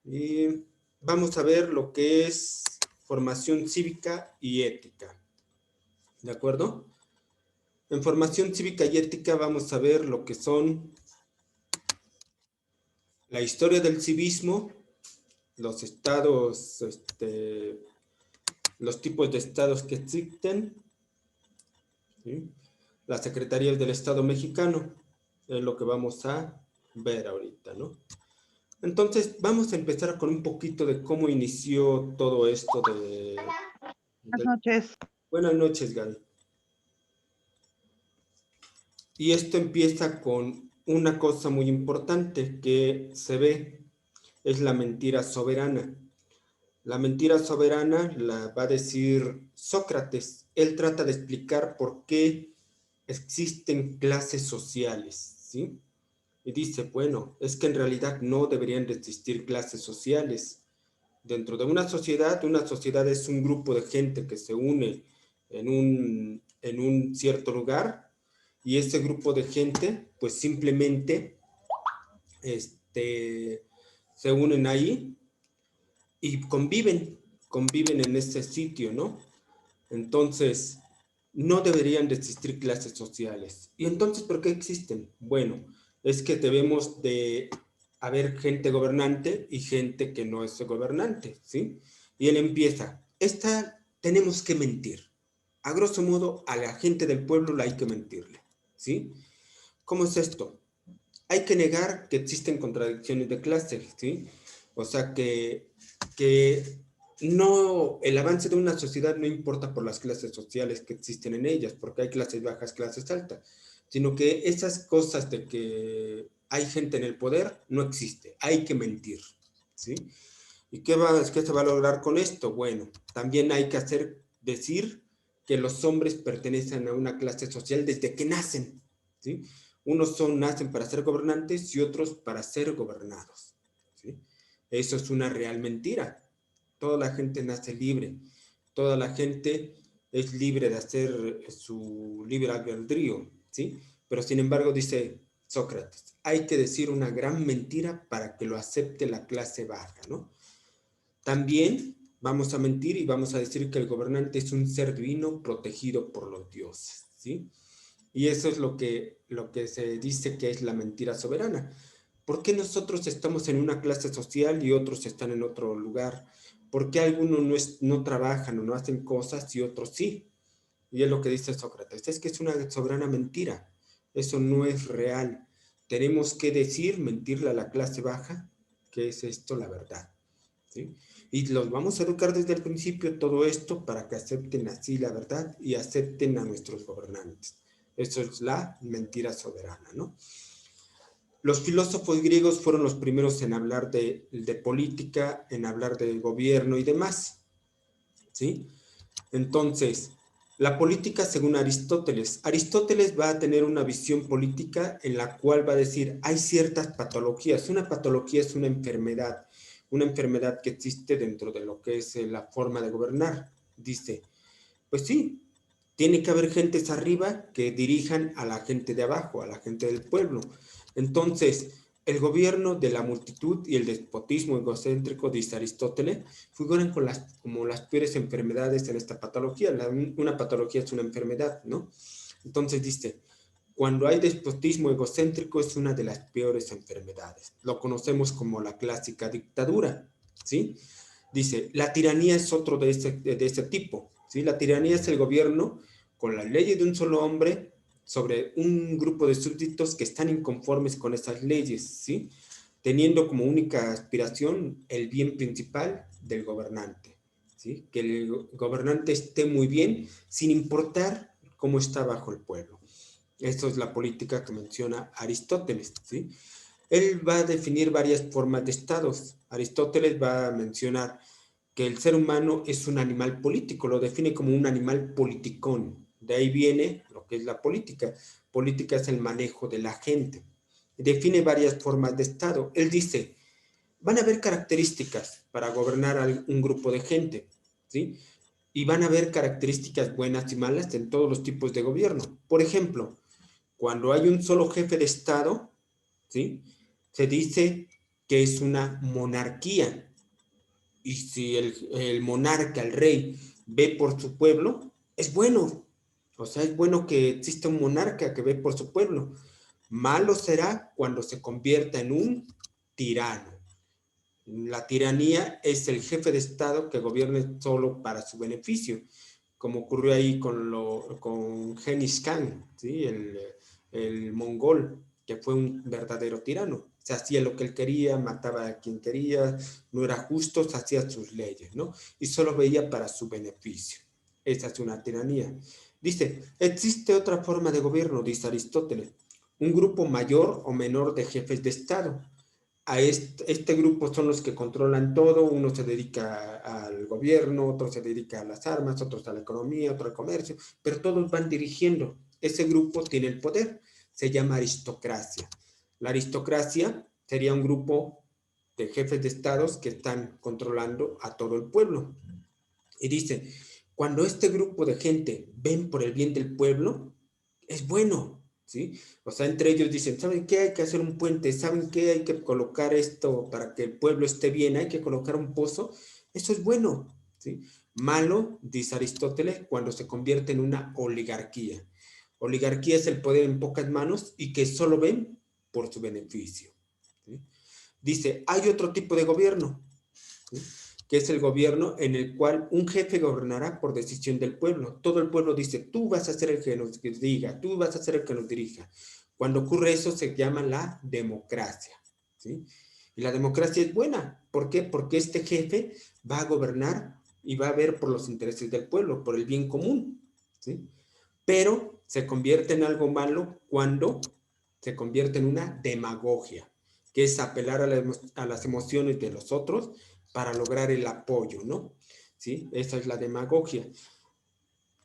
Y vamos a ver lo que es formación cívica y ética. ¿De acuerdo? En formación cívica y ética vamos a ver lo que son la historia del civismo, los estados, los tipos de estados que existen, ¿sí? Las secretarías del Estado mexicano, es lo que vamos a ver ahorita, ¿no? Entonces, vamos a empezar con un poquito de cómo inició todo esto Buenas noches. Buenas noches, Gaby. Y esto empieza con una cosa muy importante que se ve, es la mentira soberana. La mentira soberana la va a decir Sócrates. Él trata de explicar por qué existen clases sociales, ¿sí? Y dice, bueno, es que en realidad no deberían de existir clases sociales. Dentro de una sociedad es un grupo de gente que se une en un cierto lugar y ese grupo de gente pues simplemente se unen ahí y conviven en ese sitio, ¿no? Entonces, no deberían de existir clases sociales. ¿Y entonces por qué existen? Bueno, es que debemos de haber gente gobernante y gente que no es gobernante, ¿sí? Y él empieza, tenemos que mentir. A grosso modo, a la gente del pueblo la hay que mentirle, ¿sí? ¿Cómo es esto? Hay que negar que existen contradicciones de clase, ¿sí? O sea, que no, el avance de una sociedad no importa por las clases sociales que existen en ellas, porque hay clases bajas, clases altas, sino que esas cosas de que hay gente en el poder no existe, hay que mentir, ¿sí? ¿Y qué se va a lograr con esto? Bueno, también hay que decir que los hombres pertenecen a una clase social desde que nacen, ¿sí? Unos nacen para ser gobernantes y otros para ser gobernados, ¿sí? Eso es una real mentira. Toda la gente nace libre, toda la gente es libre de hacer su libre albedrío, ¿sí? Pero sin embargo dice Sócrates, hay que decir una gran mentira para que lo acepte la clase baja, ¿no? También vamos a mentir y vamos a decir que el gobernante es un ser divino protegido por los dioses, ¿sí? Y eso es lo que se dice que es la mentira soberana. ¿Por qué nosotros estamos en una clase social y otros están en otro lugar? ¿Por qué algunos no trabajan o no hacen cosas y otros sí? Y es lo que dice Sócrates, es que es una soberana mentira. Eso no es real. Tenemos que decir, mentirle a la clase baja, que es esto la verdad, ¿sí? Y los vamos a educar desde el principio todo esto para que acepten así la verdad y acepten a nuestros gobernantes. Eso es la mentira soberana, ¿no? Los filósofos griegos fueron los primeros en hablar de política, en hablar de gobierno y demás, ¿sí? Entonces, la política según Aristóteles. Aristóteles va a tener una visión política en la cual va a decir, hay ciertas patologías. Una patología es una enfermedad que existe dentro de lo que es la forma de gobernar. Dice, pues sí, tiene que haber gentes arriba que dirijan a la gente de abajo, a la gente del pueblo. Entonces, el gobierno de la multitud y el despotismo egocéntrico, dice Aristóteles, figuran como las peores enfermedades en esta patología. Una patología es una enfermedad, ¿no? Entonces dice, cuando hay despotismo egocéntrico es una de las peores enfermedades. Lo conocemos como la clásica dictadura, ¿sí? Dice, la tiranía es otro de ese tipo, ¿sí? La tiranía es el gobierno con las leyes de un solo hombre sobre un grupo de súbditos que están inconformes con esas leyes, ¿sí? Teniendo como única aspiración el bien principal del gobernante, ¿sí? Que el gobernante esté muy bien sin importar cómo está bajo el pueblo. Esto es la política que menciona Aristóteles, ¿sí? Él va a definir varias formas de estados. Aristóteles va a mencionar que el ser humano es un animal político, lo define como un animal politicón. De ahí viene lo que es la política. Política es el manejo de la gente. Define varias formas de estado. Él dice, van a haber características para gobernar a un grupo de gente, ¿sí? Y van a haber características buenas y malas en todos los tipos de gobierno. Por ejemplo, cuando hay un solo jefe de estado, ¿sí? Se dice que es una monarquía. Y si el monarca, el rey, ve por su pueblo, es bueno. O sea, es bueno que exista un monarca que ve por su pueblo. Malo será cuando se convierta en un tirano. La tiranía es el jefe de Estado que gobierne solo para su beneficio, como ocurrió ahí con Genghis Khan, ¿sí? El mongol, que fue un verdadero tirano. Se hacía lo que él quería, mataba a quien quería, no era justo, se hacía sus leyes, ¿no? Y solo veía para su beneficio. Esa es una tiranía. Dice, existe otra forma de gobierno, dice Aristóteles, un grupo mayor o menor de jefes de Estado. A este grupo son los que controlan todo, uno se dedica al gobierno, otro se dedica a las armas, otros a la economía, otro al comercio, pero todos van dirigiendo. Ese grupo tiene el poder, se llama aristocracia. La aristocracia sería un grupo de jefes de estados que están controlando a todo el pueblo. Y dice, cuando este grupo de gente ven por el bien del pueblo, es bueno, ¿sí? O sea, entre ellos dicen, ¿saben qué? Hay que hacer un puente, ¿saben qué? Hay que colocar esto para que el pueblo esté bien, hay que colocar un pozo. Eso es bueno, ¿sí? Malo, dice Aristóteles, cuando se convierte en una oligarquía. Oligarquía es el poder en pocas manos y que solo ven por su beneficio, ¿sí? Dice, hay otro tipo de gobierno, ¿sí? Que es el gobierno en el cual un jefe gobernará por decisión del pueblo. Todo el pueblo dice, tú vas a ser el que nos diga, tú vas a ser el que nos dirija. Cuando ocurre eso se llama la democracia, ¿sí? Y la democracia es buena. ¿Por qué? Porque este jefe va a gobernar y va a ver por los intereses del pueblo, por el bien común, ¿sí? Pero se convierte en algo malo cuando se convierte en una demagogia, que es apelar a las emociones de los otros para lograr el apoyo, ¿no? ¿Sí? Esa es la demagogia.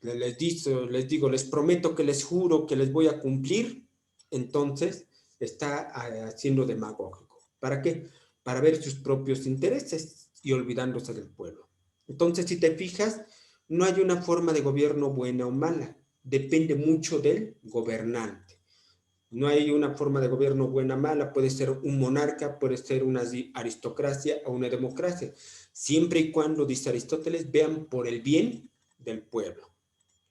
Les digo, les prometo que les juro que les voy a cumplir, entonces está siendo demagógico. ¿Para qué? Para ver sus propios intereses y olvidándose del pueblo. Entonces, si te fijas, no hay una forma de gobierno buena o mala, depende mucho del gobernante. No hay una forma de gobierno buena o mala, puede ser un monarca, puede ser una aristocracia o una democracia, siempre y cuando, dice Aristóteles, vean por el bien del pueblo,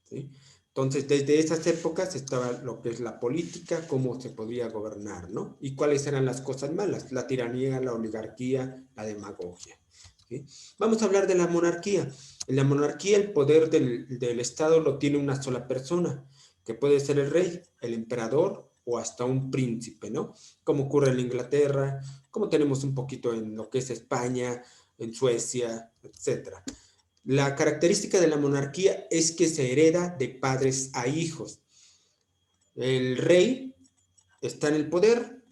¿sí? Entonces, desde esas épocas estaba lo que es la política, cómo se podía gobernar, ¿no? Y cuáles eran las cosas malas, la tiranía, la oligarquía, la demagogia, ¿sí? Vamos a hablar de la monarquía. En la monarquía el poder del Estado lo tiene una sola persona, que puede ser el rey, el emperador o hasta un príncipe, ¿no? Como ocurre en Inglaterra, como tenemos un poquito en lo que es España, en Suecia, etcétera. La característica de la monarquía es que se hereda de padres a hijos. El rey está en el poder,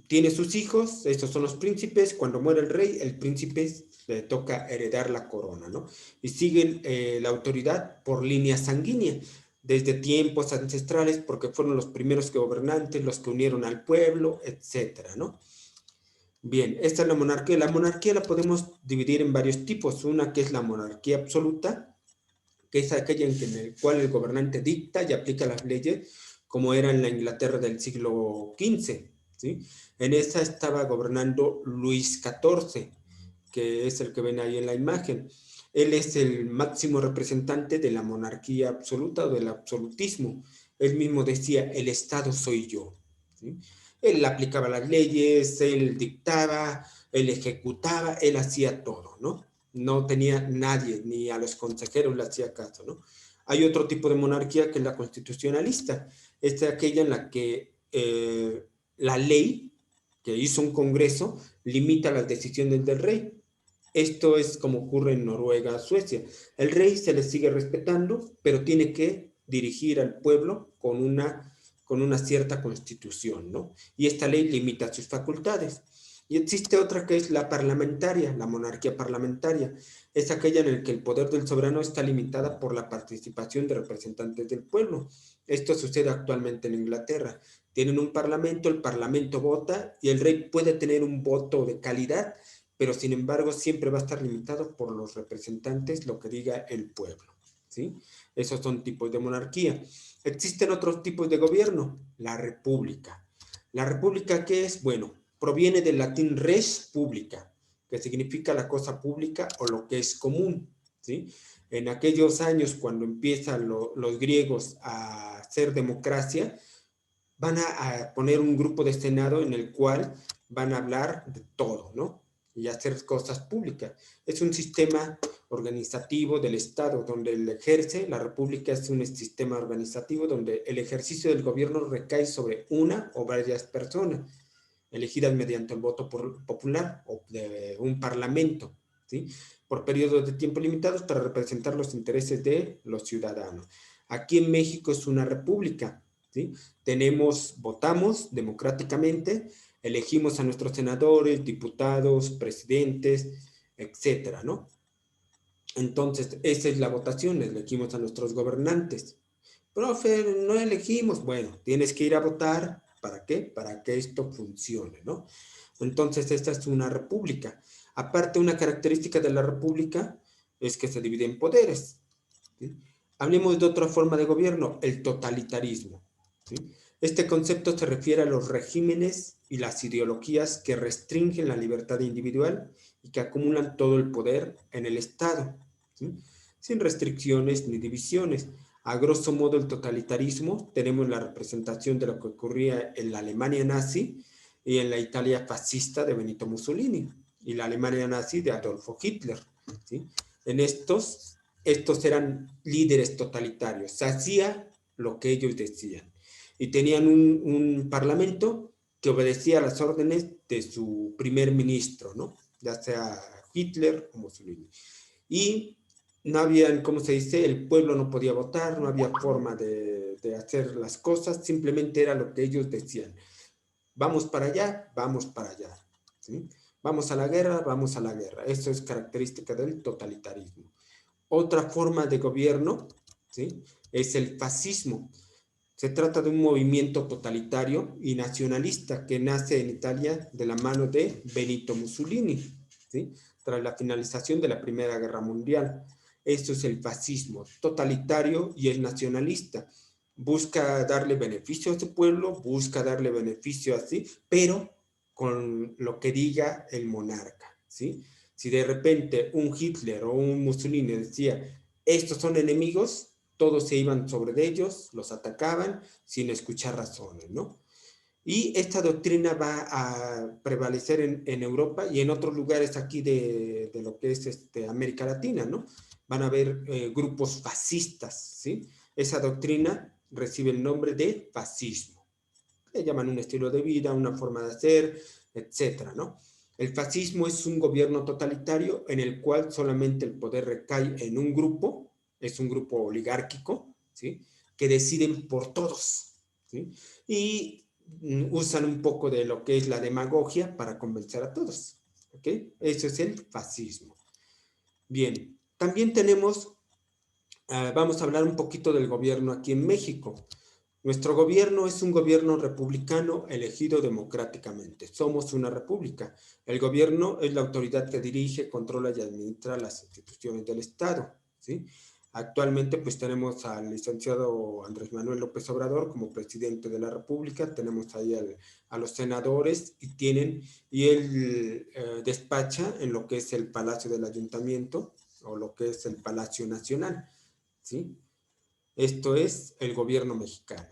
tiene sus hijos, estos son los príncipes. Cuando muere el príncipe le toca heredar la corona, ¿no? Y siguen la autoridad por línea sanguínea, desde tiempos ancestrales, porque fueron los primeros gobernantes, los que unieron al pueblo, etcétera, ¿no? Bien, esta es la monarquía. La monarquía la podemos dividir en varios tipos. Una que es la monarquía absoluta, que es aquella en el cual el gobernante dicta y aplica las leyes, como era en la Inglaterra del siglo XV, ¿sí? En esa estaba gobernando Luis XIV, que es el que ven ahí en la imagen. Él es el máximo representante de la monarquía absoluta o del absolutismo. Él mismo decía, el Estado soy yo, ¿sí? Él aplicaba las leyes, él dictaba, él ejecutaba, él hacía todo, ¿no? No tenía nadie, ni a los consejeros le hacía caso, ¿no? Hay otro tipo de monarquía que es la constitucionalista. Esta es aquella en la que la ley que hizo un congreso limita las decisiones del rey. Esto es como ocurre en Noruega, Suecia. El rey se le sigue respetando, pero tiene que dirigir al pueblo con una cierta constitución, ¿no? Y esta ley limita sus facultades. Y existe otra que es la parlamentaria, la monarquía parlamentaria. Es aquella en la que el poder del soberano está limitada por la participación de representantes del pueblo. Esto sucede actualmente en Inglaterra. Tienen un parlamento, el parlamento vota y el rey puede tener un voto de calidad, pero sin embargo siempre va a estar limitado por los representantes, lo que diga el pueblo, ¿sí? Esos son tipos de monarquía. Existen otros tipos de gobierno, la república. ¿La república qué es? Bueno, proviene del latín res publica, que significa la cosa pública o lo que es común, ¿sí? En aquellos años, cuando empiezan los griegos a hacer democracia, van a poner un grupo de senado en el cual van a hablar de todo, ¿no? Y hacer cosas públicas. Es un sistema organizativo del Estado donde él ejerce, la República es un sistema organizativo donde el ejercicio del gobierno recae sobre una o varias personas, elegidas mediante el voto popular o de un parlamento, ¿sí? Por periodos de tiempo limitados para representar los intereses de los ciudadanos. Aquí en México es una república, ¿sí? Votamos democráticamente, elegimos a nuestros senadores, diputados, presidentes, etcétera, ¿no? Entonces, esa es la votación, elegimos a nuestros gobernantes. Profe, no elegimos. Bueno, tienes que ir a votar. ¿Para qué? Para que esto funcione, ¿no? Entonces, esta es una república. Aparte, una característica de la república es que se divide en poderes, ¿sí? Hablemos de otra forma de gobierno, el totalitarismo, ¿sí? Este concepto se refiere a los regímenes y las ideologías que restringen la libertad individual y que acumulan todo el poder en el Estado, ¿sí? Sin restricciones ni divisiones. A grosso modo, el totalitarismo tenemos la representación de lo que ocurría en la Alemania nazi y en la Italia fascista de Benito Mussolini y la Alemania nazi de Adolfo Hitler, ¿sí? En estos eran líderes totalitarios, se hacía lo que ellos decían y tenían un parlamento que obedecía a las órdenes de su primer ministro, ¿no? Ya sea Hitler o Mussolini. Y no había, ¿cómo se dice? El pueblo no podía votar, no había forma de hacer las cosas, simplemente era lo que ellos decían. Vamos para allá, vamos para allá, ¿sí? Vamos a la guerra, vamos a la guerra. Eso es característica del totalitarismo. Otra forma de gobierno, ¿sí? Es el fascismo. Se trata de un movimiento totalitario y nacionalista que nace en Italia de la mano de Benito Mussolini, ¿sí? Tras la finalización de la Primera Guerra Mundial. Esto es el fascismo, totalitario y es nacionalista. Busca darle beneficio a su pueblo, busca darle beneficio así, pero con lo que diga el monarca, ¿sí? Si de repente un Hitler o un Mussolini decía, estos son enemigos, todos se iban sobre ellos, los atacaban sin escuchar razones, ¿no? Y esta doctrina va a prevalecer en Europa y en otros lugares aquí de lo que es América Latina, ¿no? Van a haber grupos fascistas, ¿sí? Esa doctrina recibe el nombre de fascismo. Le llaman un estilo de vida, una forma de hacer, etcétera, ¿no? El fascismo es un gobierno totalitario en el cual solamente el poder recae en un grupo, es un grupo oligárquico, ¿sí? Que deciden por todos, ¿sí? Y usan un poco de lo que es la demagogia para convencer a todos, ¿ok? Eso es el fascismo. Bien, también tenemos, vamos a hablar un poquito del gobierno aquí en México. Nuestro gobierno es un gobierno republicano elegido democráticamente. Somos una república. El gobierno es la autoridad que dirige, controla y administra las instituciones del Estado, ¿sí? Actualmente pues tenemos al licenciado Andrés Manuel López Obrador como presidente de la República, tenemos ahí a los senadores y él despacha en lo que es el Palacio del Ayuntamiento o lo que es el Palacio Nacional, ¿sí? Esto es el gobierno mexicano.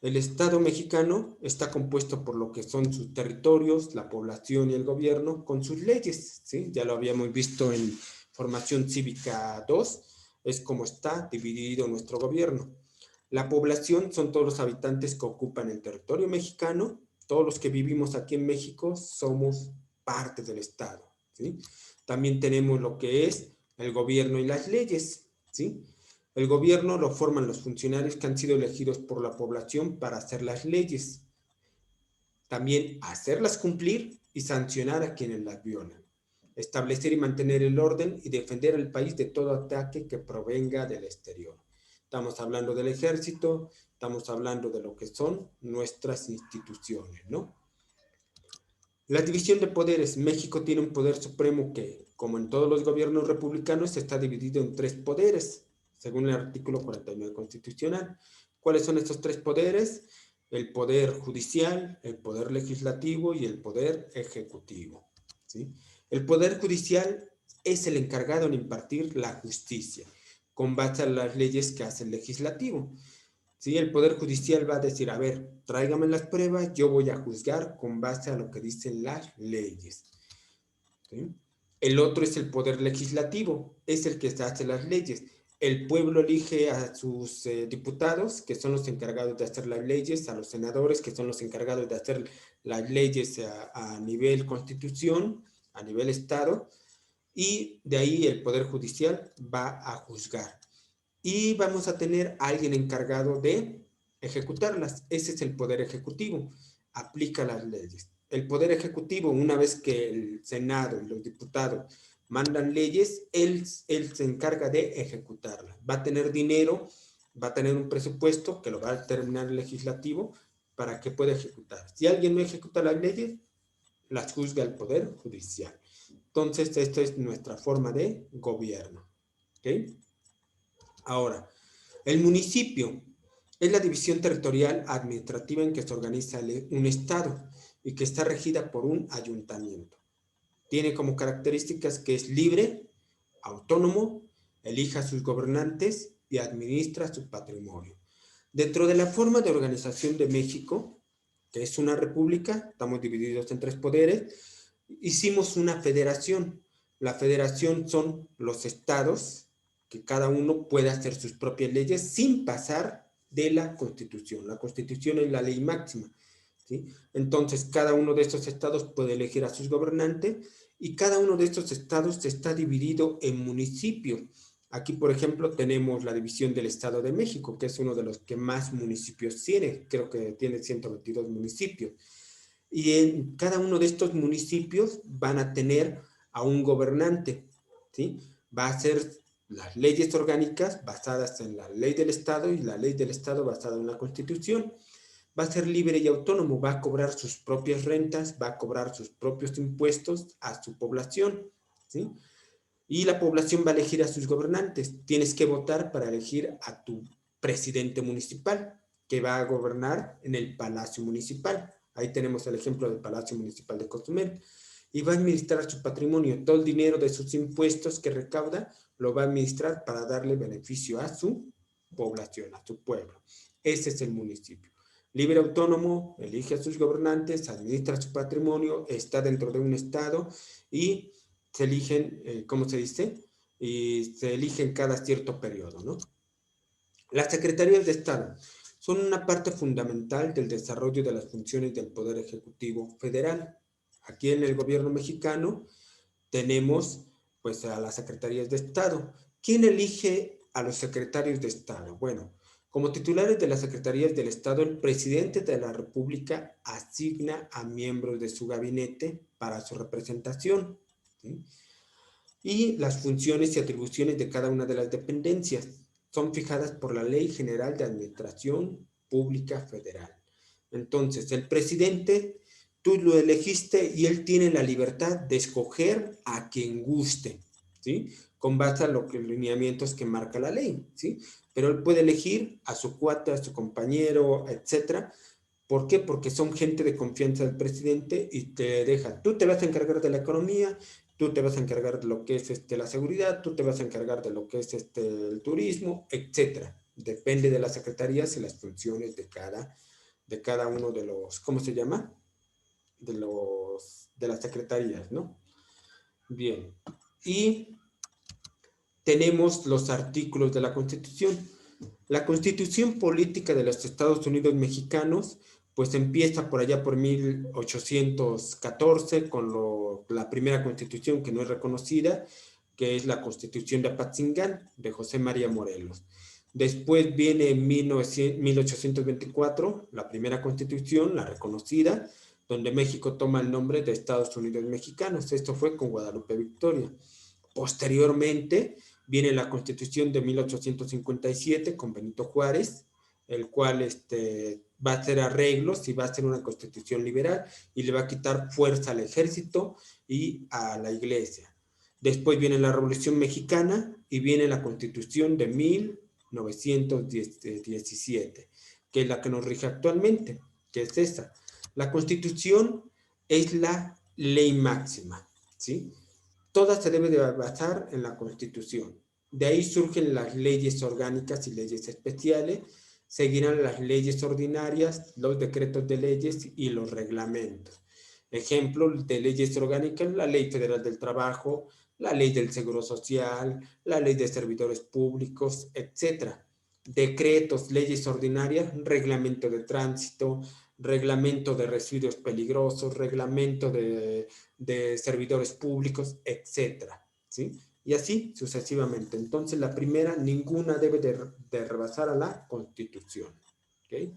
El Estado mexicano está compuesto por lo que son sus territorios, la población y el gobierno con sus leyes, ¿sí? Ya lo habíamos visto en Formación Cívica 2, es como está dividido nuestro gobierno. La población son todos los habitantes que ocupan el territorio mexicano, todos los que vivimos aquí en México somos parte del Estado, ¿sí? También tenemos lo que es el gobierno y las leyes, ¿sí? El gobierno lo forman los funcionarios que han sido elegidos por la población para hacer las leyes, también hacerlas cumplir y sancionar a quienes las violan, establecer y mantener el orden y defender al país de todo ataque que provenga del exterior. Estamos hablando del ejército, estamos hablando de lo que son nuestras instituciones, ¿no? La división de poderes. México tiene un poder supremo que, como en todos los gobiernos republicanos, está dividido en tres poderes, según el artículo 49 constitucional. ¿Cuáles son estos tres poderes? el poder judicial, el poder legislativo y el poder ejecutivo, ¿sí? El poder judicial es el encargado en impartir la justicia con base a las leyes que hace el legislativo. ¿Sí? El poder judicial va a decir, a ver, tráigame las pruebas, yo voy a juzgar con base a lo que dicen las leyes. ¿Sí? El otro es el poder legislativo, es el que hace las leyes. El pueblo elige a sus diputados, que son los encargados de hacer las leyes, a los senadores, que son los encargados de hacer las leyes a nivel constitución, a nivel estado, y de ahí el poder judicial va a juzgar. Y vamos a tener a alguien encargado de ejecutarlas. Ese es el poder ejecutivo, aplica las leyes. El poder ejecutivo, una vez que el Senado y los diputados mandan leyes, él se encarga de ejecutarlas. Va a tener dinero, va a tener un presupuesto que lo va a determinar el legislativo para que pueda ejecutar. Si alguien no ejecuta las leyes, las juzga el poder judicial. Entonces, esta es nuestra forma de gobierno. ¿Ok? Ahora, el municipio es la división territorial administrativa en que se organiza un estado y que está regida por un ayuntamiento. Tiene como características que es libre, autónomo, elige a sus gobernantes y administra su patrimonio. Dentro de la forma de organización de México, que es una república, estamos divididos en 3 poderes, hicimos una federación. La federación son los estados, que cada uno puede hacer sus propias leyes sin pasar de la Constitución. La Constitución es la ley máxima, ¿sí? Entonces, cada uno de estos estados puede elegir a sus gobernantes y cada uno de estos estados está dividido en municipios. Aquí, por ejemplo, tenemos la división del Estado de México, que es uno de los que más municipios tiene. Creo que tiene 122 municipios. Y en cada uno de estos municipios van a tener a un gobernante, ¿sí? Va a ser las leyes orgánicas basadas en la ley del Estado y la ley del Estado basada en la Constitución. Va a ser libre y autónomo, va a cobrar sus propias rentas, va a cobrar sus propios impuestos a su población, ¿sí? Y la población va a elegir a sus gobernantes. Tienes que votar para elegir a tu presidente municipal, que va a gobernar en el Palacio Municipal. Ahí tenemos el ejemplo del Palacio Municipal de Cozumel. Y va a administrar su patrimonio. Todo el dinero de sus impuestos que recauda lo va a administrar para darle beneficio a su población, a su pueblo. Ese es el municipio. Libre autónomo, elige a sus gobernantes, administra su patrimonio, está dentro de un estado y se eligen, ¿cómo se dice? Y se eligen cada cierto periodo, ¿no? Las secretarías de Estado son una parte fundamental del desarrollo de las funciones del Poder Ejecutivo Federal. Aquí en el gobierno mexicano tenemos pues a las secretarías de Estado. ¿Quién elige a los secretarios de Estado? Bueno, como titulares de las secretarías del Estado, el presidente de la República asigna a miembros de su gabinete para su representación, ¿sí? Y las funciones y atribuciones de cada una de las dependencias son fijadas por la Ley General de Administración Pública Federal. Entonces, el presidente, tú lo elegiste y él tiene la libertad de escoger a quien guste, ¿sí? Con base a los lineamientos que marca la ley, ¿sí? Pero él puede elegir a su cuate, a su compañero, etcétera. ¿Por qué? Porque son gente de confianza del presidente y te deja, tú te vas a encargar de la economía, tú te vas a encargar de lo que es la seguridad, tú te vas a encargar de lo que es el turismo, etcétera. Depende de las secretarías y las funciones de cada uno de los, ¿cómo se llama? De las secretarías, ¿no? Bien. Y tenemos los artículos de la Constitución. La Constitución Política de los Estados Unidos Mexicanos pues empieza por allá por 1814 con la primera constitución que no es reconocida, que es la Constitución de Apatzingán de José María Morelos. Después viene en 1824 la primera constitución, la reconocida, donde México toma el nombre de Estados Unidos Mexicanos. Esto fue con Guadalupe Victoria. Posteriormente viene la Constitución de 1857 con Benito Juárez, el cual va a hacer arreglos y va a ser una constitución liberal y le va a quitar fuerza al ejército y a la iglesia. Después viene la Revolución Mexicana y viene la Constitución de 1917, que es la que nos rige actualmente. que es esa. La Constitución es la ley máxima, ¿sí? Toda se debe de basar en la Constitución. De ahí surgen las leyes orgánicas y leyes especiales, seguirán las leyes ordinarias, los decretos de leyes y los reglamentos. Ejemplo de leyes orgánicas, la Ley Federal del Trabajo, la Ley del Seguro Social, la Ley de Servidores Públicos, etc. Decretos, leyes ordinarias, reglamento de tránsito, reglamento de residuos peligrosos, reglamento de servidores públicos, etc. ¿Sí? Y así sucesivamente. Entonces, la primera, ninguna debe de rebasar a la Constitución. ¿Okay?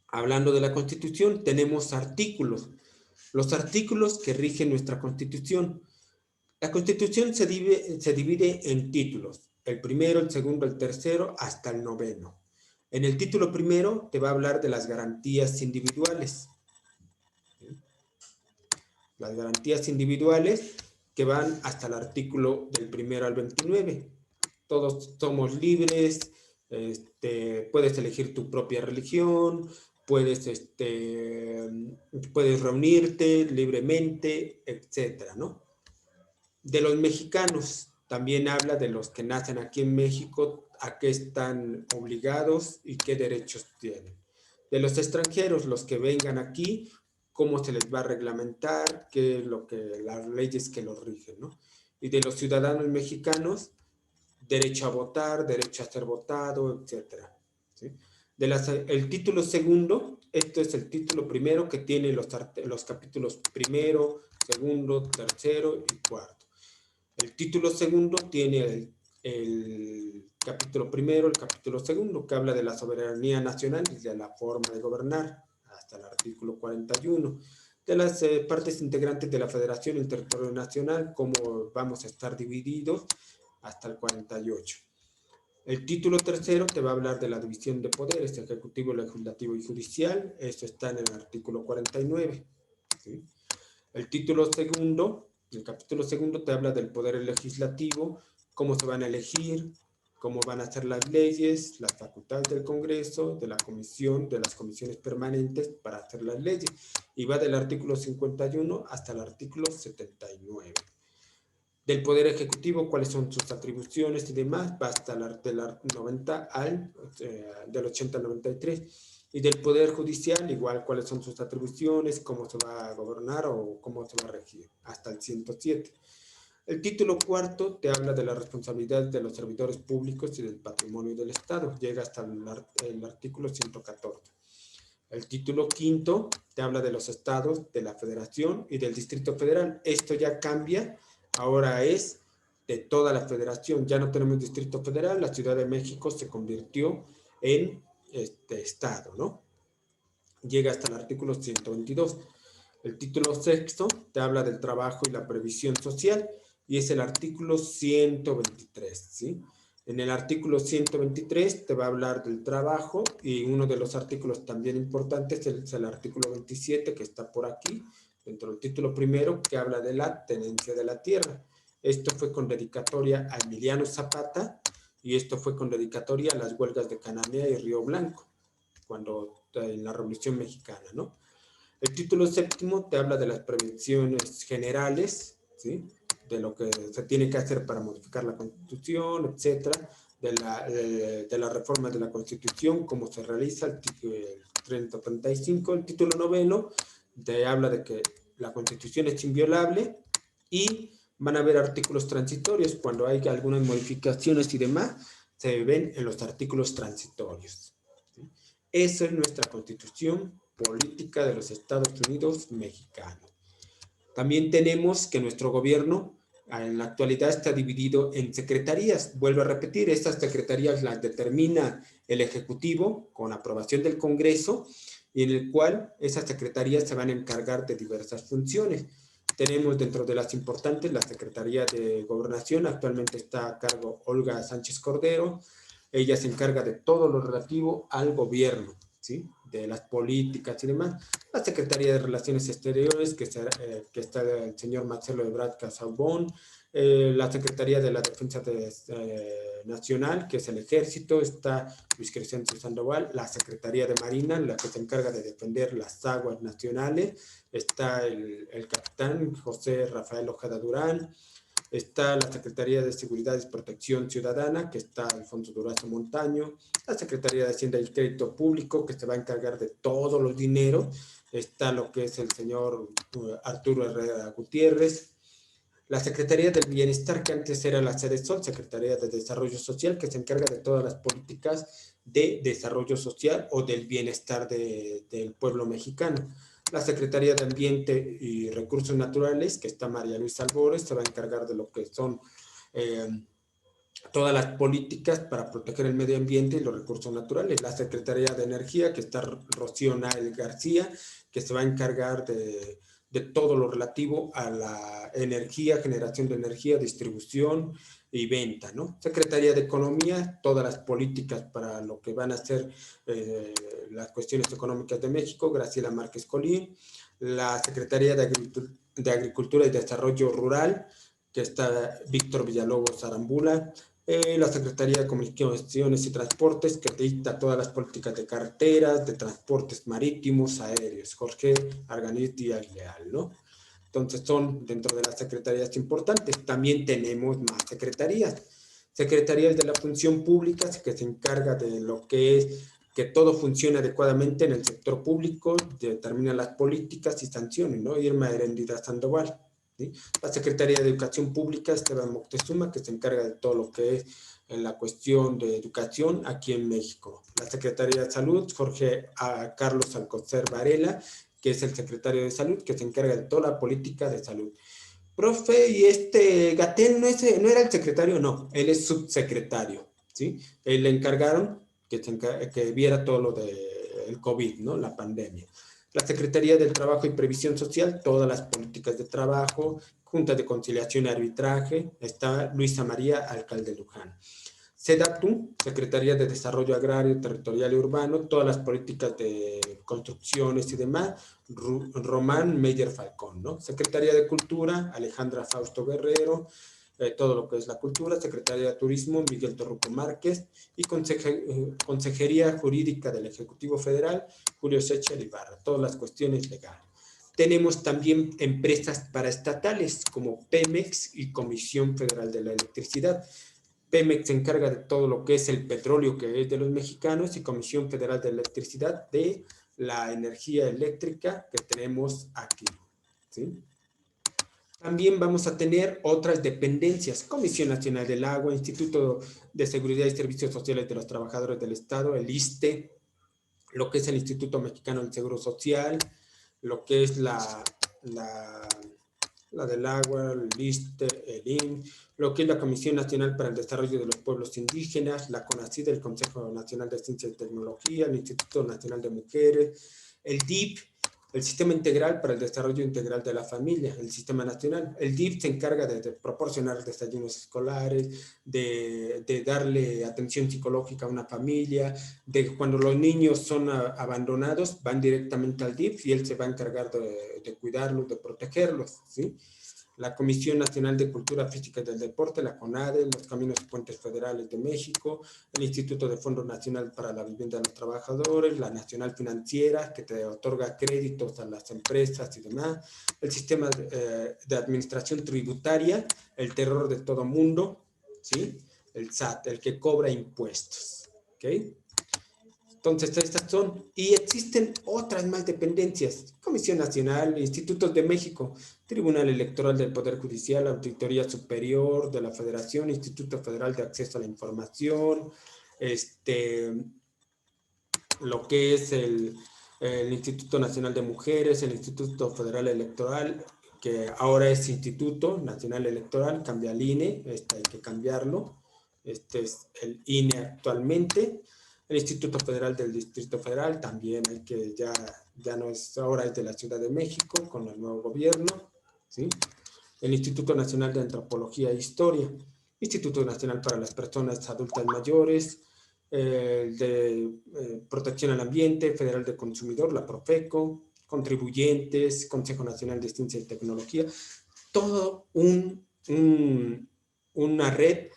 Hablando de la Constitución, tenemos artículos. Los artículos que rigen nuestra Constitución. La Constitución se divide en títulos. El primero, el segundo, el tercero, hasta el noveno. En el título primero te va a hablar de las garantías individuales. Las garantías individuales que van hasta el artículo del primero al 29. Todos somos libres, puedes elegir tu propia religión, puedes reunirte libremente, etcétera, ¿no? De los mexicanos, también habla de los que nacen aquí en México, a qué están obligados y qué derechos tienen. De los extranjeros, los que vengan aquí, cómo se les va a reglamentar, qué es las leyes que los rigen, ¿no? Y de los ciudadanos mexicanos, derecho a votar, derecho a ser votado, etcétera. ¿Sí? El título segundo, esto es el título primero que tiene los capítulos primero, segundo, tercero y cuarto. El título segundo tiene el capítulo primero, el capítulo segundo, que habla de la soberanía nacional y de la forma de gobernar, hasta el artículo 41. De las partes integrantes de la Federación y el territorio nacional, cómo vamos a estar divididos, hasta el 48. El título tercero te va a hablar de la división de poderes, ejecutivo, legislativo y judicial. Esto está en el artículo 49. ¿Sí? El título segundo, el capítulo segundo te habla del poder legislativo, cómo se van a elegir, cómo van a ser las leyes, las facultades del Congreso, de la comisión, de las comisiones permanentes para hacer las leyes. Y va del artículo 51 hasta el artículo 79. Del Poder Ejecutivo, cuáles son sus atribuciones y demás, va hasta del 90 del 80 al 93. Y del Poder Judicial, igual cuáles son sus atribuciones, cómo se va a gobernar o cómo se va a regir, hasta el 107. El título cuarto te habla de la responsabilidad de los servidores públicos y del patrimonio del Estado, llega hasta el artículo 114. El título quinto te habla de los estados, de la federación y del Distrito Federal. Esto ya cambia. Ahora es de toda la federación, ya no tenemos Distrito Federal, la Ciudad de México se convirtió en estado, ¿no? Llega hasta el artículo 122. El título sexto te habla del trabajo y la previsión social y es el artículo 123, ¿sí? En el artículo 123 te va a hablar del trabajo y uno de los artículos también importantes es el artículo 27 que está por aquí, dentro del título primero, que habla de la tenencia de la tierra. Esto fue con dedicatoria a Emiliano Zapata y esto fue con dedicatoria a las huelgas de Cananea y Río Blanco, en la Revolución Mexicana, ¿no? El título séptimo te habla de las prevenciones generales, ¿sí? De lo que se tiene que hacer para modificar la Constitución, etcétera, de la reforma de la Constitución, cómo se realiza el 3035. El título noveno te habla de que la Constitución es inviolable y van a haber artículos transitorios. Cuando hay algunas modificaciones y demás, se ven en los artículos transitorios. ¿Sí? Eso es nuestra Constitución política de los Estados Unidos mexicanos. También tenemos que nuestro gobierno en la actualidad está dividido en secretarías. Vuelvo a repetir, estas secretarías las determina el Ejecutivo con aprobación del Congreso y en el cual esas secretarías se van a encargar de diversas funciones. Tenemos dentro de las importantes la Secretaría de Gobernación, actualmente está a cargo Olga Sánchez Cordero. Ella se encarga de todo lo relativo al gobierno, ¿sí? de las políticas y demás. La Secretaría de Relaciones Exteriores, que está el señor Marcelo Ebrard Casaubon, la Secretaría de la Defensa Nacional, que es el Ejército, está Luis Crescencio Sandoval, la Secretaría de Marina, la que se encarga de defender las aguas nacionales, está el capitán José Rafael Ojeda Durán, está la Secretaría de Seguridad y Protección Ciudadana, que está Alfonso Durazo Montaño, la Secretaría de Hacienda y Crédito Público, que se va a encargar de todos los dineros, está lo que es el señor Arturo Herrera Gutiérrez, la Secretaría del Bienestar, que antes era la CDSOL, Secretaría de Desarrollo Social, que se encarga de todas las políticas de desarrollo social o del bienestar del pueblo mexicano. La Secretaría de Ambiente y Recursos Naturales, que está María Luisa Albores, se va a encargar de lo que son todas las políticas para proteger el medio ambiente y los recursos naturales. La Secretaría de Energía, que está Rocío Nael García, que se va a encargar de todo lo relativo a la energía, generación de energía, distribución y venta, ¿no? Secretaría de Economía, todas las políticas para lo que van a ser las cuestiones económicas de México, Graciela Márquez Colín. La Secretaría de Agricultura y Desarrollo Rural, que está Víctor Villalobos Arambula. La Secretaría de Comunicaciones y Transportes, que dicta todas las políticas de carreteras, de transportes marítimos, aéreos, Jorge Arganit y Aguileal, ¿no? Entonces son dentro de las secretarías importantes. También tenemos más secretarías. Secretarías de la Función Pública, que se encarga de lo que es que todo funcione adecuadamente en el sector público, determina las políticas y sanciones, ¿no? Irma Herendida Sandoval. ¿Sí? La Secretaría de Educación Pública, Esteban Moctezuma, que se encarga de todo lo que es en la cuestión de educación aquí en México. La Secretaría de Salud, Jorge Carlos Alcocer Varela, que es el secretario de Salud, que se encarga de toda la política de salud. Profe, y Gatell no era el secretario, no, él es subsecretario, ¿sí? Él le encargaron que viera todo lo del COVID, ¿no? La pandemia. La Secretaría del Trabajo y Previsión Social, todas las políticas de trabajo, Junta de Conciliación y Arbitraje, está Luisa María, alcalde de Luján. SEDATU, Secretaría de Desarrollo Agrario, Territorial y Urbano, todas las políticas de construcciones y demás, Román Meyer Falcón, ¿no? Secretaría de Cultura, Alejandra Fausto Guerrero, todo lo que es la cultura, Secretaría de Turismo, Miguel Torruco Márquez, y Consejería Jurídica del Ejecutivo Federal, Julio Secher Ibarra, todas las cuestiones legales. Tenemos también empresas paraestatales como Pemex y Comisión Federal de la Electricidad. Pemex se encarga de todo lo que es el petróleo que es de los mexicanos y Comisión Federal de Electricidad de la energía eléctrica que tenemos aquí, ¿sí? También vamos a tener otras dependencias, Comisión Nacional del Agua, Instituto de Seguridad y Servicios Sociales de los Trabajadores del Estado, el ISSSTE, lo que es el Instituto Mexicano del Seguro Social, lo que es la del Agua, el ISSSTE, el IN, lo que es la Comisión Nacional para el Desarrollo de los Pueblos Indígenas, la CONACYT, el Consejo Nacional de Ciencia y Tecnología, el Instituto Nacional de Mujeres, el DIP, el Sistema Integral para el Desarrollo Integral de la Familia, el Sistema Nacional. El DIF se encarga de proporcionar desayunos escolares, de darle atención psicológica a una familia, de cuando los niños son abandonados, van directamente al DIF y él se va a encargar de cuidarlos, de protegerlos, ¿sí? La Comisión Nacional de Cultura Física y del Deporte, la CONADE, los Caminos y Puentes Federales de México, el Instituto de Fondo Nacional para la Vivienda de los Trabajadores, la Nacional Financiera, que te otorga créditos a las empresas y demás, el Sistema de Administración Tributaria, el terror de todo mundo, ¿sí? El SAT, el que cobra impuestos, ¿ok? Entonces, estas son, y existen otras más dependencias, Comisión Nacional, Institutos de México, Tribunal Electoral del Poder Judicial, Auditoría Superior de la Federación, Instituto Federal de Acceso a la Información, lo que es el Instituto Nacional de Mujeres, el Instituto Federal Electoral, que ahora es Instituto Nacional Electoral, cambia al INE, hay que cambiarlo, este es el INE actualmente. El Instituto Federal del Distrito Federal también hay que ya no es, ahora es de la Ciudad de México con el nuevo gobierno, ¿sí? El Instituto Nacional de Antropología e Historia, Instituto Nacional para las Personas Adultas Mayores, el de protección al ambiente, Federal del Consumidor, la Profeco, contribuyentes, Consejo Nacional de Ciencia y Tecnología, todo una red.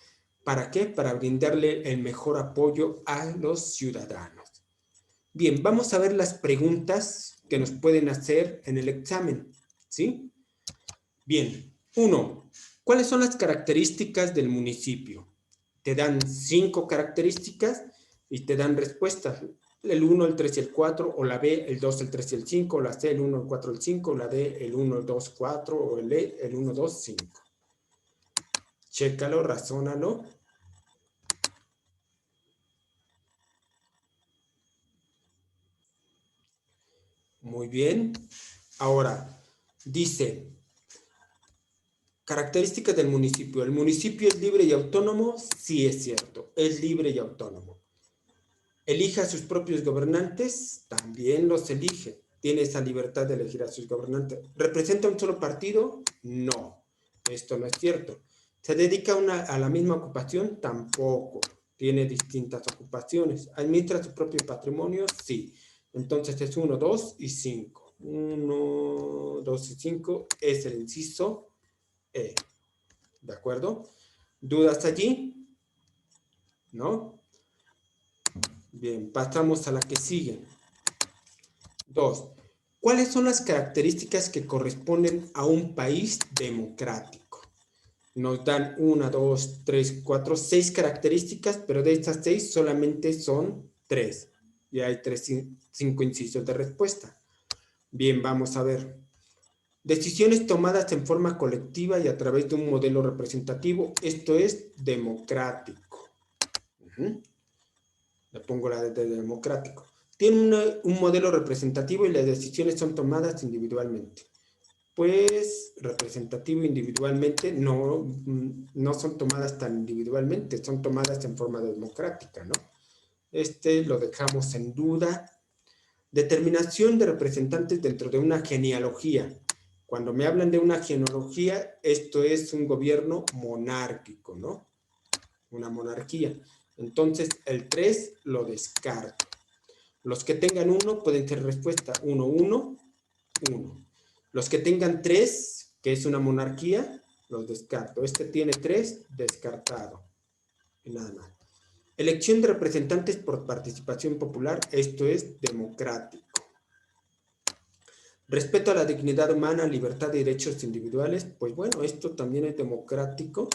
¿Para qué? Para brindarle el mejor apoyo a los ciudadanos. Bien, vamos a ver las preguntas que nos pueden hacer en el examen, ¿sí? Bien, 1. ¿Cuáles son las características del municipio? Te dan 5 características y te dan respuestas. El 1, el 3 y el 4, o la B, el 2, el 3 y el 5, o la C, el 1, el 4, el 5, o la D, el 1, el 2, 4, o el E, el 1, 2, 5. Chécalo, razónalo. Muy bien. Ahora, dice, características del municipio. ¿El municipio es libre y autónomo? Sí, es cierto, es libre y autónomo. ¿Elige a sus propios gobernantes? También los elige. ¿Tiene esa libertad de elegir a sus gobernantes? ¿Representa un solo partido? No, esto no es cierto. ¿Se dedica a la misma ocupación? Tampoco. Tiene distintas ocupaciones. ¿Administra su propio patrimonio? Sí. Entonces es 1, 2 y 5. 1, 2 y 5 es el inciso E. ¿De acuerdo? ¿Dudas allí? ¿No? Bien, pasamos a la que sigue. 2. ¿Cuáles son las características que corresponden a un país democrático? Nos dan 1, 2, 3, 4, 6 características, pero de estas 6 solamente son 3. Y hay 5 incisos de respuesta. Bien, vamos a ver. Decisiones tomadas en forma colectiva y a través de un modelo representativo. Esto es democrático. Le pongo la de democrático. Tiene un modelo representativo y las decisiones son tomadas individualmente. Pues representativo individualmente no son tomadas tan individualmente, son tomadas en forma democrática, ¿no? Este lo dejamos en duda. Determinación de representantes dentro de una genealogía. Cuando me hablan de una genealogía, esto es un gobierno monárquico, ¿no? Una monarquía. Entonces, el 3 lo descarto. Los que tengan 1 pueden ser respuesta 1, 1, 1. Los que tengan 3, que es una monarquía, los descarto. Este tiene 3, descartado. Y nada más. Elección de representantes por participación popular, esto es democrático. Respeto a la dignidad humana, libertad y derechos individuales, pues bueno, esto también es democrático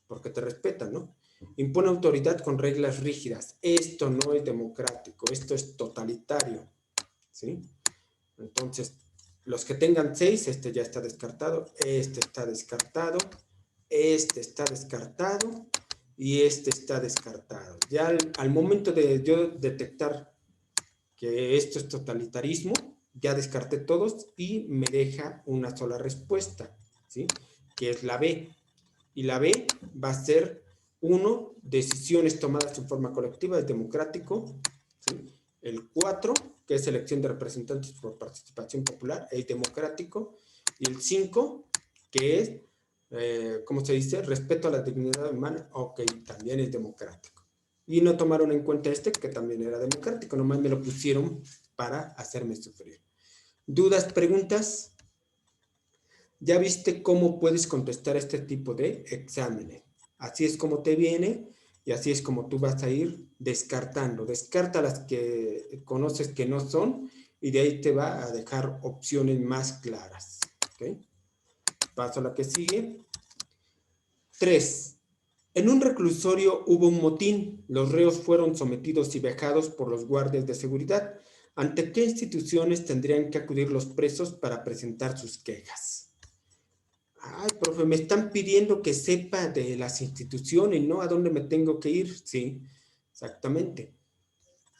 porque te respetan, ¿no? Impone autoridad con reglas rígidas. Esto no es democrático, esto es totalitario, ¿sí? Entonces, los que tengan 6, este ya está descartado, este está descartado, este está descartado y este está descartado. Ya al momento de yo detectar que esto es totalitarismo, ya descarté todos y me deja una sola respuesta, ¿sí? Que es la B. Y la B va a ser 1, decisiones tomadas en forma colectiva, es democrático, ¿sí? El 4, que es elección de representantes por participación popular, es democrático. Y el 5, que es, ¿cómo se dice? Respeto a la dignidad humana, ok, también es democrático. Y no tomaron en cuenta este, que también era democrático, nomás me lo pusieron para hacerme sufrir. ¿Dudas, preguntas? Ya viste cómo puedes contestar este tipo de exámenes. Así es como te viene y así es como tú vas a ir descartando. Descarta las que conoces que no son y de ahí te va a dejar opciones más claras. ¿Okay? Paso a la que sigue. 3. En un reclusorio hubo un motín. Los reos fueron sometidos y vejados por los guardias de seguridad. ¿Ante qué instituciones tendrían que acudir los presos para presentar sus quejas? Ay, profe, me están pidiendo que sepa de las instituciones, ¿no? ¿A dónde me tengo que ir? Sí, exactamente.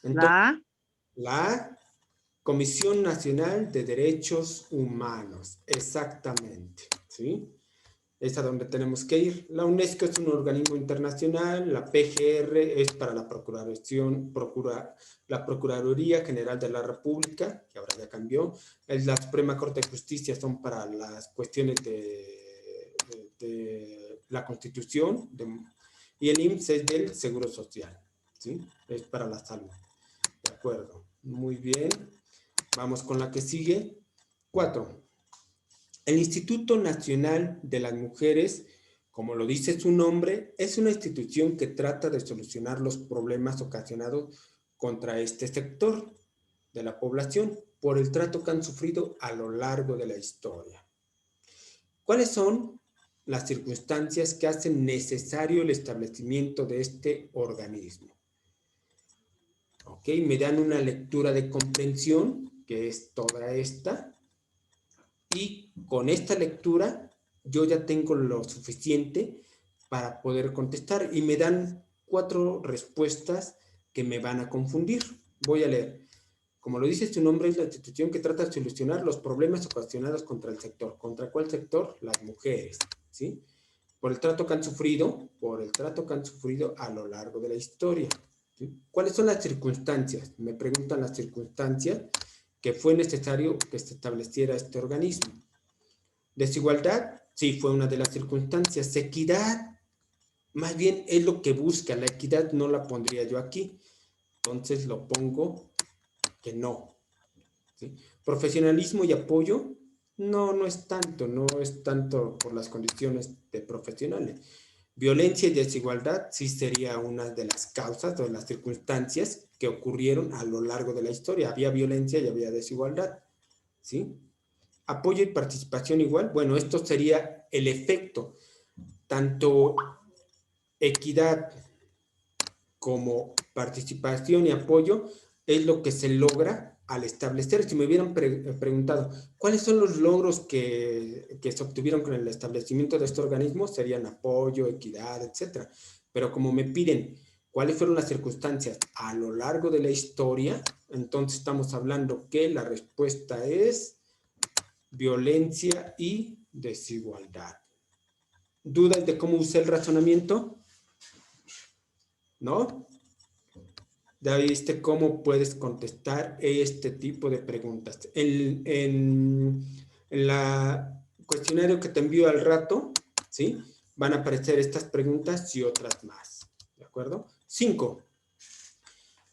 Entonces, la Comisión Nacional de Derechos Humanos, exactamente, ¿sí? Es a donde tenemos que ir. La UNESCO es un organismo internacional, la PGR es para la la Procuraduría General de la República, que ahora ya cambió. La Suprema Corte de Justicia son para las cuestiones de la Constitución, y el IMSS es del Seguro Social, ¿sí? Es para la salud. De acuerdo. Muy bien. Vamos con la que sigue. 4. El Instituto Nacional de las Mujeres, como lo dice su nombre, es una institución que trata de solucionar los problemas ocasionados contra este sector de la población por el trato que han sufrido a lo largo de la historia. ¿Cuáles son las circunstancias que hacen necesario el establecimiento de este organismo? Ok, me dan una lectura de comprensión, que es toda esta, y con esta lectura yo ya tengo lo suficiente para poder contestar y me dan 4 respuestas que me van a confundir. Voy a leer. Como lo dice su nombre, es la institución que trata de solucionar los problemas ocasionados contra el sector. ¿Contra cuál sector? Las mujeres, ¿sí? Por el trato que han sufrido a lo largo de la historia. ¿Sí? ¿Cuáles son las circunstancias? Me preguntan las circunstancias que fue necesario que se estableciera este organismo. Desigualdad, sí, fue una de las circunstancias. Equidad, más bien es lo que busca. La equidad no la pondría yo aquí. Entonces lo pongo que no. ¿Sí? Profesionalismo y apoyo, no es tanto por las condiciones de profesionales. Violencia y desigualdad sí sería una de las causas o de las circunstancias que ocurrieron a lo largo de la historia. Había violencia y había desigualdad, ¿sí? Apoyo y participación igual, bueno, esto sería el efecto, tanto equidad como participación y apoyo es lo que se logra al establecer. Si me hubieran preguntado cuáles son los logros que se obtuvieron con el establecimiento de este organismo, serían apoyo, equidad, etc. Pero como me piden cuáles fueron las circunstancias a lo largo de la historia, entonces estamos hablando que la respuesta es violencia y desigualdad. ¿Dudas de cómo usé el razonamiento? ¿No? Ya viste cómo puedes contestar este tipo de preguntas. En la cuestionario que te envío al rato, ¿sí? Van a aparecer estas preguntas y otras más. ¿De acuerdo? 5.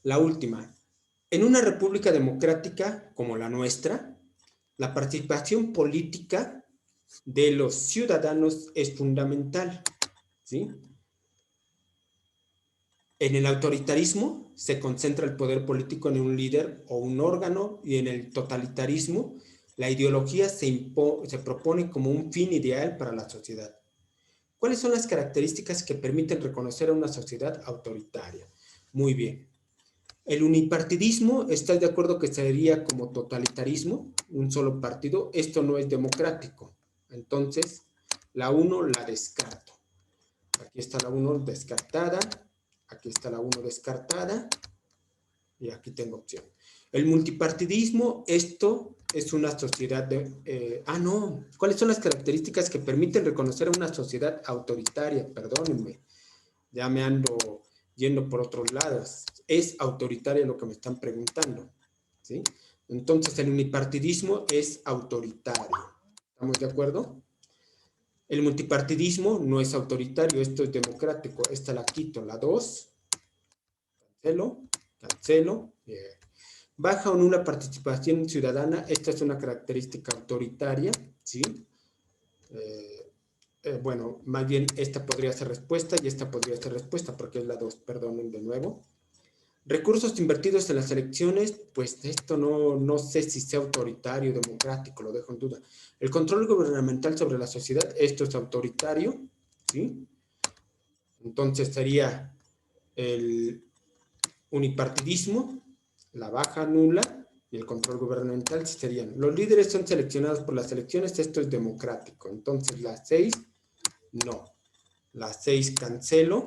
La última. En una república democrática como la nuestra, la participación política de los ciudadanos es fundamental, ¿sí? En el autoritarismo se concentra el poder político en un líder o un órgano, y en el totalitarismo la ideología se propone como un fin ideal para la sociedad. ¿Cuáles son las características que permiten reconocer a una sociedad autoritaria? Muy bien. El unipartidismo, ¿estás de acuerdo que sería como totalitarismo? Un solo partido. Esto no es democrático. Entonces, la 1 la descarto. Aquí está la 1 descartada. Aquí está la 1 descartada. Y aquí tengo opción. El multipartidismo, esto es una sociedad de... no. ¿Cuáles son las características que permiten reconocer a una sociedad autoritaria? Perdónenme. Ya me ando yendo por otros lados. Es autoritaria lo que me están preguntando, ¿sí? Entonces, el unipartidismo es autoritario. ¿Estamos de acuerdo? El multipartidismo no es autoritario, esto es democrático. Esta la quito, la 2. Cancelo. Bien. Baja o nula participación ciudadana, esta es una característica autoritaria, ¿sí? Bueno, más bien esta podría ser respuesta y esta podría ser respuesta porque es la 2, perdonen de nuevo. Recursos invertidos en las elecciones, pues esto no sé si sea autoritario o democrático, lo dejo en duda. El control gubernamental sobre la sociedad, esto es autoritario, ¿sí? Entonces sería el unipartidismo, la baja nula y el control gubernamental serían. Los líderes son seleccionados por las elecciones, esto es democrático. Entonces la 6, no. La 6 cancelo.